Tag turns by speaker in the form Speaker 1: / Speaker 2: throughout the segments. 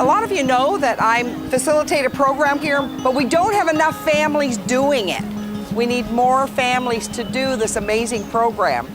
Speaker 1: lot of you know that I facilitate a program here, but we don't have enough families doing it. We need more families to do this amazing program.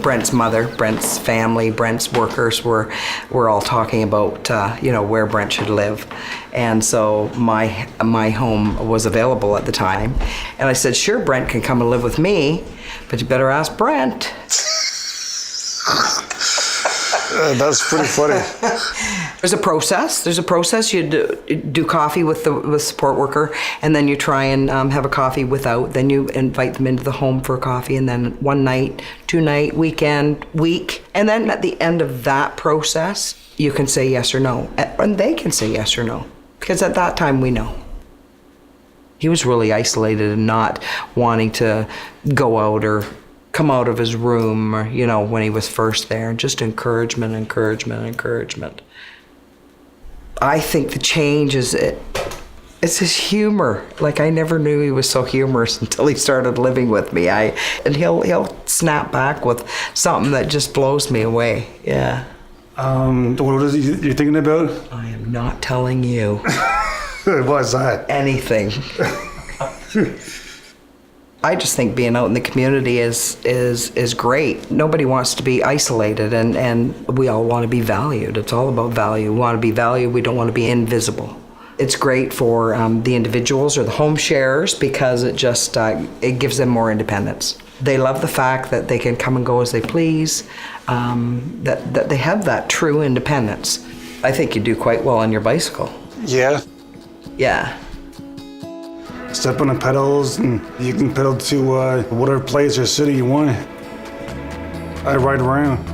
Speaker 1: Brent's mother, Brent's family, Brent's workers were all talking about where Brent should live, and so my home was available at the time, and I said, sure, Brent can come and live with me, but you better ask Brent.
Speaker 2: That's pretty funny.
Speaker 1: There's a process. You do coffee with the support worker, and then you try and have a coffee without. Then you invite them into the home for coffee, and then one night, 2 night, weekend, week. And then at the end of that process, you can say yes or no. And they can say yes or no. Because at that time, we know. He was really isolated and not wanting to go out or come out of his room, or, when he was first there. Just encouragement. I think the change is it's his humor. Like, I never knew he was so humorous until he started living with me. And he'll snap back with something that just blows me away. Yeah.
Speaker 2: What is it you're thinking about?
Speaker 1: I am not telling you.
Speaker 2: What's that?
Speaker 1: Anything. I just think being out in the community is great. Nobody wants to be isolated, and we all want to be valued. It's all about value. We want to be valued. We don't want to be invisible. It's great for the individuals or the home sharers because it just it gives them more independence. They love the fact that they can come and go as they please, that they have that true independence. I think you do quite well on your bicycle.
Speaker 2: Yeah.
Speaker 1: Yeah.
Speaker 2: Step on the pedals, and you can pedal to whatever place or city you want. I ride around.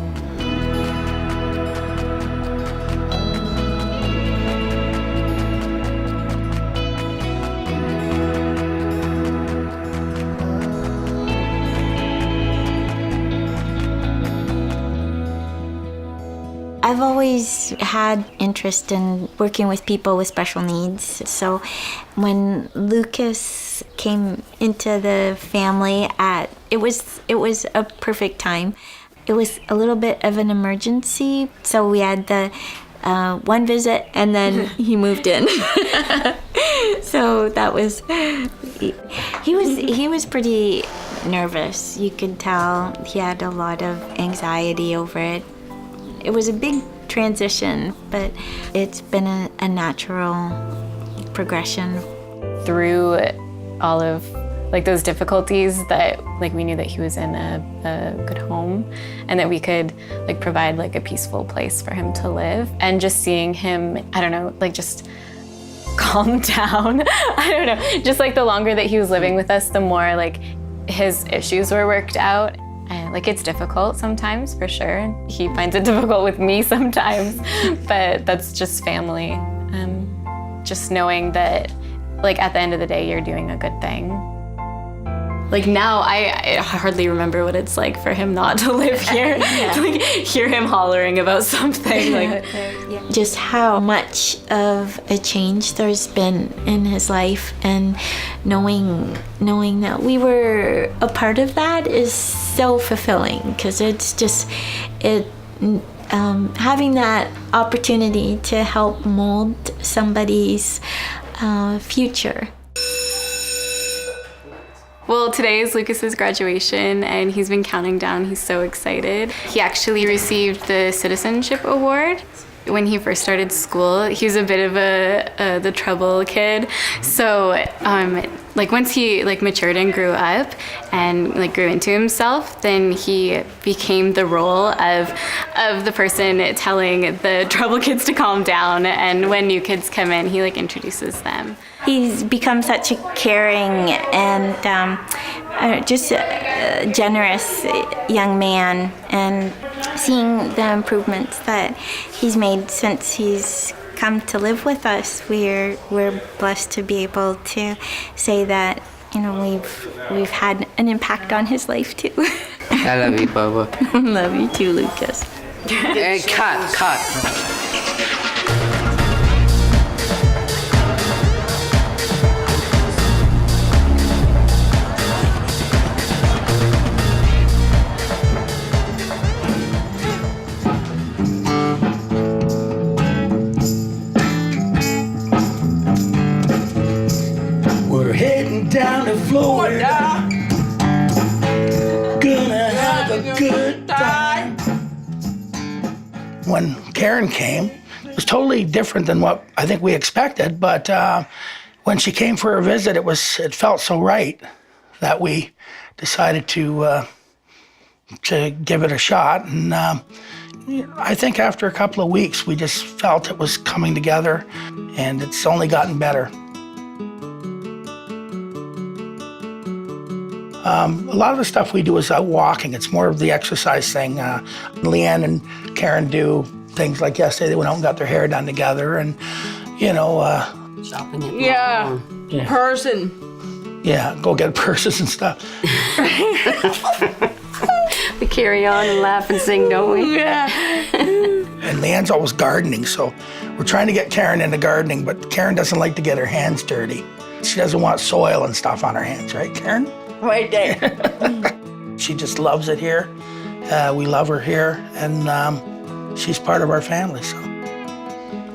Speaker 3: I've always had interest in working with people with special needs. So when Lucas came into the family, it was a perfect time. It was a little bit of an emergency. So we had the one visit, and then he moved in. So that was, he was pretty nervous. You could tell he had a lot of anxiety over it. It was a big transition, but it's been a natural progression.
Speaker 4: Through all of those difficulties, that we knew that he was in a good home, and that we could provide a peaceful place for him to live. And just seeing him, I don't know, just calm down. I don't know, just the longer that he was living with us, the more his issues were worked out. It's difficult sometimes, for sure. He finds it difficult with me sometimes, but that's just family. Just knowing that, at the end of the day, you're doing a good thing. Now, I hardly remember what it's like for him not to live here. Hear him hollering about something.
Speaker 3: Just how much of a change there's been in his life, and knowing that we were a part of that is so fulfilling, because it's just having that opportunity to help mold somebody's future.
Speaker 4: Well, today is Lucas's graduation, and he's been counting down. He's so excited. He actually received the Citizenship Award. When he first started school, he was a bit of the trouble kid. So, once he matured and grew up and grew into himself, then he became the role of the person telling the trouble kids to calm down. And when new kids come in, he introduces them.
Speaker 3: He's become such a caring and just a generous young man, and seeing the improvements that he's made since he's come to live with us, we're blessed to be able to say that we've had an impact on his life too.
Speaker 5: I love you, Bubba.
Speaker 3: Love you too, Lucas.
Speaker 5: Hey, cut.
Speaker 6: a good time. When Karen came, it was totally different than what I think we expected, but when she came for her visit, it felt so right that we decided to give it a shot. And I think after a couple of weeks, we just felt it was coming together, and it's only gotten better. A lot of the stuff we do is out walking. It's more of the exercise thing. Leanne and Karen do things like yesterday. They went out and got their hair done together, and
Speaker 5: Shopping at
Speaker 7: Yeah.
Speaker 6: Yeah.
Speaker 7: Person.
Speaker 6: yeah, go get purses and stuff.
Speaker 5: We carry on and laugh and sing, don't we?
Speaker 7: Yeah.
Speaker 6: And Leanne's always gardening, so we're trying to get Karen into gardening, but Karen doesn't like to get her hands dirty. She doesn't want soil and stuff on her hands, right, Karen?
Speaker 7: Right there.
Speaker 6: She just loves it here. We love her here, and she's part of our family, so,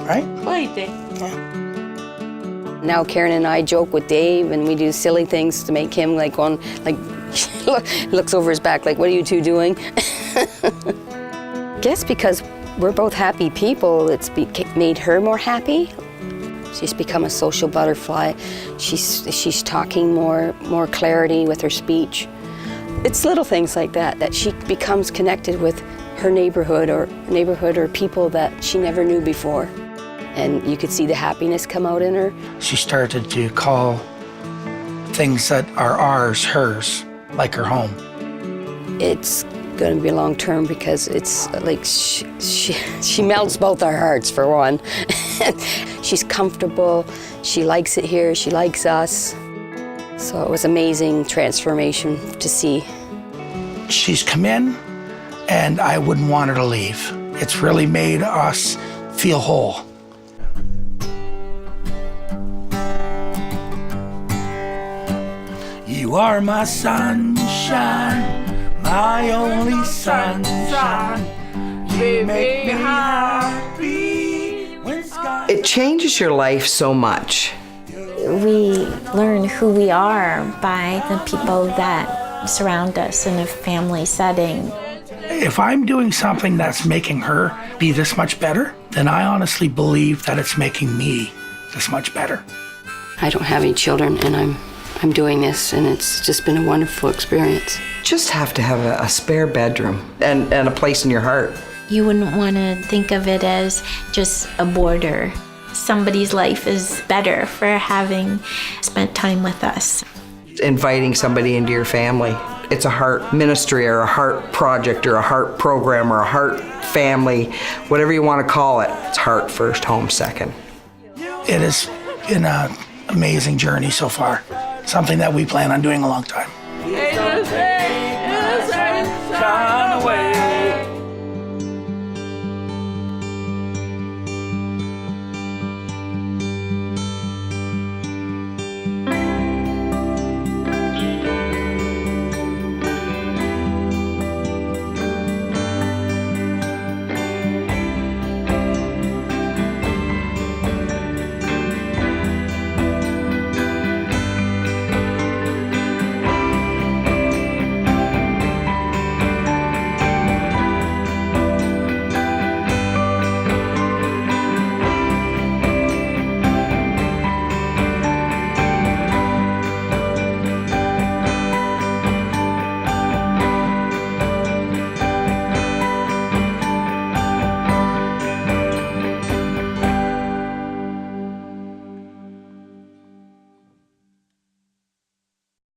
Speaker 6: right?
Speaker 7: Right there.
Speaker 6: Yeah.
Speaker 8: Now Karen and I joke with Dave, and we do silly things to make him like looks over his back like, what are you two doing? Guess because we're both happy people, it's made her more happy. She's become a social butterfly. She's talking more clarity with her speech. It's little things like that she becomes connected with her neighborhood or people that she never knew before. And you could see the happiness come out in her.
Speaker 6: She started to call things that are ours, hers, like her home.
Speaker 8: It's going to be long term because it's like she melts both our hearts, for one. She's comfortable, she likes it here, she likes us. So it was amazing transformation to see.
Speaker 6: She's come in, and I wouldn't want her to leave. It's really made us feel whole. You are my sunshine, my only sunshine. You make me happy when skies...
Speaker 1: It changes your life so much.
Speaker 3: We learn who we are by the people that surround us in a family setting.
Speaker 6: If I'm doing something that's making her be this much better, then I honestly believe that it's making me this much better.
Speaker 8: I don't have any children, and I'm doing this, and it's just been a wonderful experience.
Speaker 1: Just have to have a spare bedroom and a place in your heart.
Speaker 3: You wouldn't want to think of it as just a border. Somebody's life is better for having spent time with us.
Speaker 1: Inviting somebody into your family. It's a heart ministry or a heart project or a heart program or a heart family, whatever you want to call it. It's heart first, home second.
Speaker 6: It has been an amazing journey so far. Something that we plan on doing a long time.
Speaker 7: Innocent, innocent,